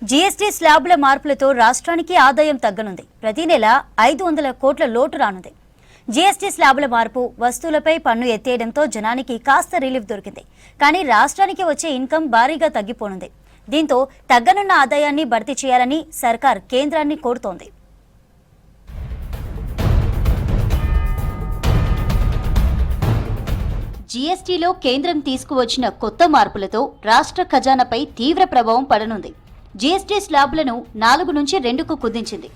GST స్లాబుల మార్పులతో రాష్ట్రానికి ఆదాయం తగ్గనుంది. ప్రతి నెల 500 కోట్ల లోటు రానుంది. జీఎస్టీ స్లాబుల మార్పు వస్తువులపై పన్ను ఎత్తేయడంతో జనానికి కాస్త రిలీఫ్ దొరికింది. కానీ రాష్ట్రానికి వచ్చే ఇన్కమ్ భారీగా తగ్గిపోనుంది. దీంతో తగ్గనున్న ఆదాయాన్ని భర్తీ చేయాలని సర్కార్ కేంద్రాన్ని కోరుతోంది. జీఎస్టీలో కేంద్రం తీసుకువచ్చిన కొత్త మార్పులతో రాష్ట్ర ఖజానాపై తీవ్ర ప్రభావం పడనుంది. జీఎస్టీ స్లాబులను 4 నుంచి 2కు కుదించింది.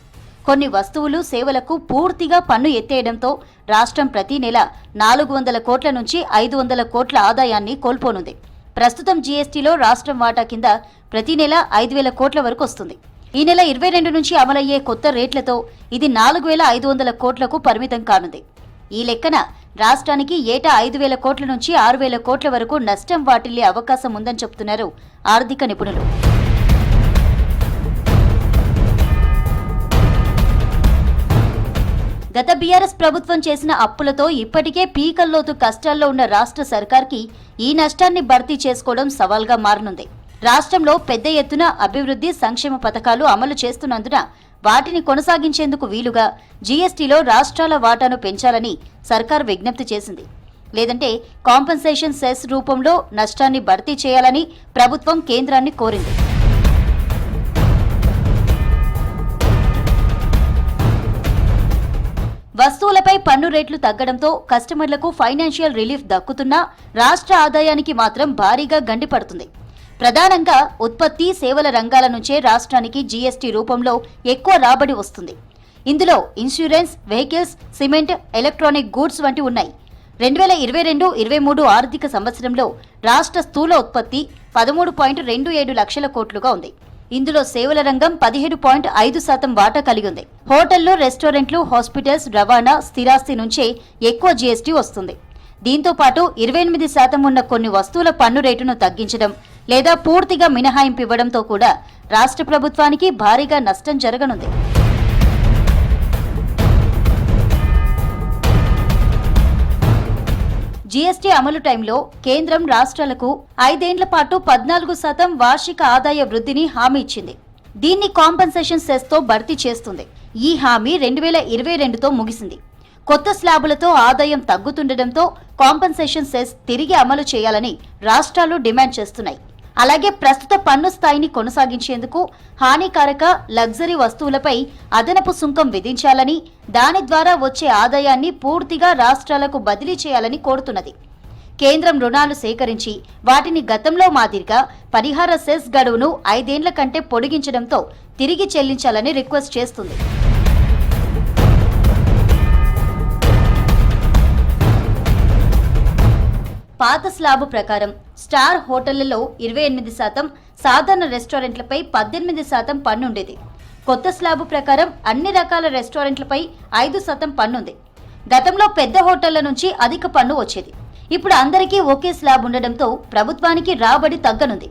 కొన్ని వస్తువులు సేవలకు పూర్తిగా పన్ను ఎత్తేయడంతో రాష్ట్రం ప్రతి నెల 400 కోట్ల నుంచి 500 కోట్ల ఆదాయాన్ని కోల్పోనుంది. ప్రస్తుతం జీఎస్టీలో రాష్ట్రం వాటా కింద ప్రతి నెల 5,000 కోట్ల వరకు వస్తుంది. ఈ నెల 22 నుంచి అమలయ్యే కొత్త రేట్లతో ఇది 4,500 కోట్లకు పరిమితం కానుంది. ఈ లెక్కన రాష్ట్రానికి ఏటా 5,000 కోట్ల నుంచి 6,000 కోట్ల వరకు నష్టం వాటిల్లే అవకాశం ఉందని చెబుతున్నారు ఆర్థిక నిపుణులు. గత బీఆర్ఎస్ ప్రభుత్వం చేసిన అప్పులతో ఇప్పటికే పీకల్లోతు కష్టాల్లో ఉన్న రాష్ట్ర సర్కార్కి ఈ నష్టాన్ని భర్తీ చేసుకోవడం సవాల్గా మారనుంది. రాష్ట్రంలో పెద్ద ఎత్తున అభివృద్ధి సంక్షేమ పథకాలు అమలు చేస్తున్నందున వాటిని కొనసాగించేందుకు వీలుగా జీఎస్టీలో రాష్ట్రాల వాటాను పెంచాలని సర్కార్ విజ్ఞప్తి చేసింది. లేదంటే కాంపెన్సేషన్ సెస్ రూపంలో నష్టాన్ని భర్తీ చేయాలని ప్రభుత్వం కేంద్రాన్ని కోరింది. వస్తువులపై పన్ను రేట్లు తగ్గడంతో కస్టమర్లకు ఫైనాన్షియల్ రిలీఫ్ దక్కుతున్నా రాష్ట్ర ఆదాయానికి మాత్రం భారీగా గండిపడుతుంది. ప్రధానంగా ఉత్పత్తి సేవల రంగాల నుంచే రాష్ట్రానికి జీఎస్టీ రూపంలో ఎక్కువ రాబడి వస్తుంది. ఇందులో insurance, vehicles, cement, electronic goods వంటి ఉన్నాయి. 2022-23 ఆర్థిక సంవత్సరంలో రాష్ట్ర స్థూల ఉత్పత్తి 13.27 లక్షల కోట్లుగా ఉంది. ఇందులో సేవల రంగం 17.5% వాటా కలిగి ఉంది. హోటళ్లు, రెస్టారెంట్లు, హాస్పిటల్స్, రవాణా, స్థిరాస్తి నుంచే ఎక్కువ జీఎస్టీ వస్తుంది. దీంతో పాటు 28% ఉన్న కొన్ని వస్తువుల పన్ను రేటును తగ్గించడం లేదా పూర్తిగా మినహాయింపు ఇవ్వడంతో కూడా రాష్ట్ర ప్రభుత్వానికి భారీగా నష్టం జరగనుంది. జీఎస్టీ అమలు టైంలో కేంద్రం రాష్ట్రాలకు 5 ఏళ్ల పాటు 14% వార్షిక ఆదాయ వృద్ధిని హామీ ఇచ్చింది. దీన్ని కాంపెన్సేషన్ సెస్ తో భర్తీ చేస్తుంది. ఈ హామీ 2022తో ముగిసింది. కొత్త స్లాబులతో ఆదాయం తగ్గుతుండటంతో కాంపెన్సేషన్ సెస్ తిరిగి అమలు చేయాలని రాష్ట్రాలు డిమాండ్ చేస్తున్నాయి. అలాగే ప్రస్తుత పన్ను స్థాయిని కొనసాగించేందుకు హానికారక లగ్జరీ వస్తువులపై అదనపు సుంకం విధించాలని, దాని ద్వారా వచ్చే ఆదాయాన్ని పూర్తిగా రాష్ట్రాలకు బదిలీ చేయాలని కోరుతున్నది. కేంద్రం రుణాలు సేకరించి వాటిని గతంలో మాదిరిగా పరిహార సెస్ గడువును 5 ఏళ్ల కంటే పొడిగించడంతో తిరిగి చెల్లించాలని రిక్వెస్ట్ చేస్తుంది. పాత స్లాబు ప్రకారం స్టార్ హోటళ్లలో 28%, సాధారణ రెస్టారెంట్లపై 18% పన్నుండేది. కొత్త స్లాబు ప్రకారం అన్ని రకాల రెస్టారెంట్లపై 5% పన్నుంది. గతంలో పెద్ద హోటళ్ల నుంచి అధిక పన్ను వచ్చేది. ఇప్పుడు అందరికీ ఒకే స్లాబ్ ఉండడంతో ప్రభుత్వానికి రాబడి తగ్గనుంది.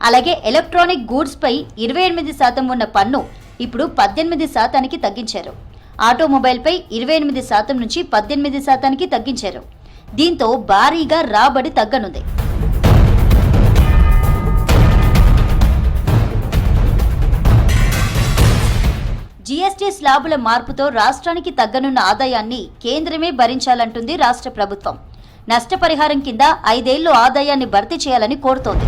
అలాగే ఎలక్ట్రానిక్ గూడ్స్ పై 28% ఉన్న పన్ను ఇప్పుడు 18%కి తగ్గించారు. ఆటోమొబైల్పై 28% నుంచి 18%కి తగ్గించారు. దీంతో భారీగా రాబడి తగ్గనుంది. జీఎస్టీ స్లాబుల మార్పుతో రాష్ట్రానికి తగ్గనున్న ఆదాయాన్ని కేంద్రమే భరించాలంటుంది రాష్ట్ర ప్రభుత్వం. నష్టపరిహారం కింద 5 ఏళ్లు ఆదాయాన్ని భర్తీ చేయాలని కోరుతోంది.